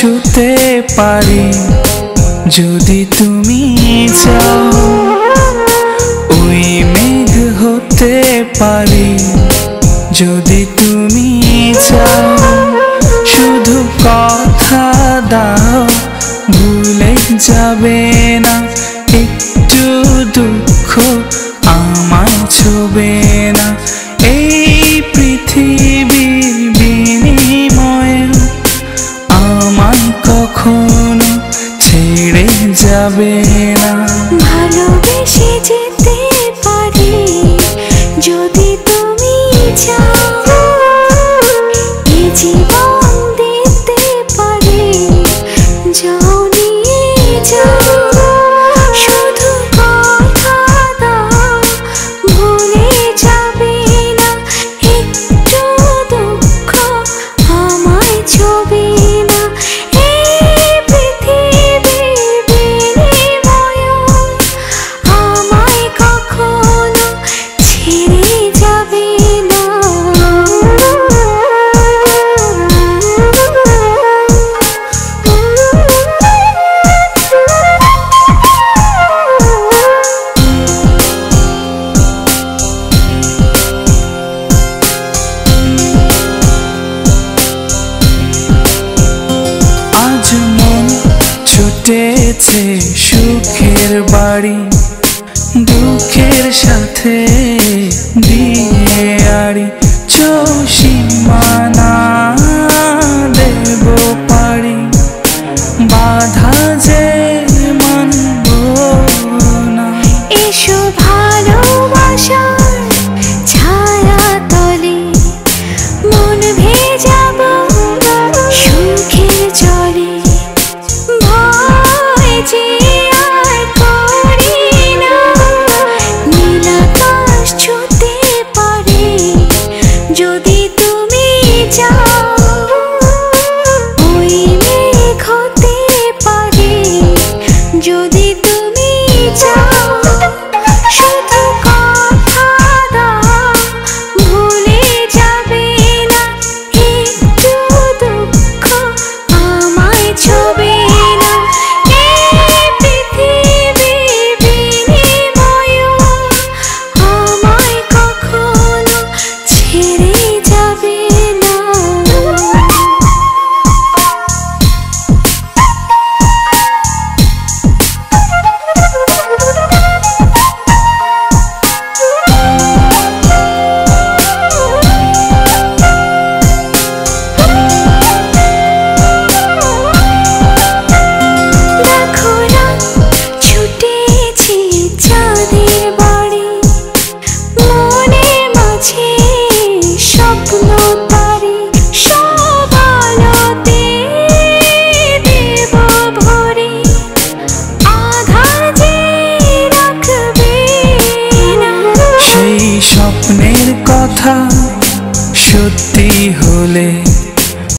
ছুতে পারি যদি তুমি চাও, ওই মেঘ হতে পারি যদি তুমি চাও। শুধু কথা দাও ভুলে যাবে না, একটু দুঃখ আমায় ছোবে না। এই পৃথিবীর বিনিময়ে আমায় কখনো ছেড়ে যাবে না। ভালোবেসে যেতে পারি যদি তুমি চাও, এ জীবন দিতে পারি যাও নিয়ে যাও। শুধু কথা দাও ভুলে যাবে না, একটু দুঃখ আমায় ছোবে না। এই পৃথিবীর বিনিময়ে আমায় কখনো ছেড়ে যাবে না। আজ মন ছুটেছে সুখের বাড়ি, দুঃখের সাথে দিয়ে আড়ি। সীমানা দেব পারি, বাধা যে মানব না। এসো ভালোবাসার ছায়া তলে মন ভেজাবো সুখের জলে। ভয় যে আর করি না, নীল আকাশ ছুতে পারি যদি তুমি চাও, ওই মেঘ হতে পারি যদি তুমি চাও। শুধু কথা দাও ভুলে যাবে না, একটু দুঃখ আমায় ছোবে না। এই পৃথিবীর বিনিময়ে আমায় কখনো ছেড়ে যাবে না। দেখো না ছুটেছি চাঁদের বাড়ি, মনে মাঝে স্বপ্ন তারি। সব আলোতে দেব ভরে, আধার যে রাখবে না। সেই স্বপ্নের কথা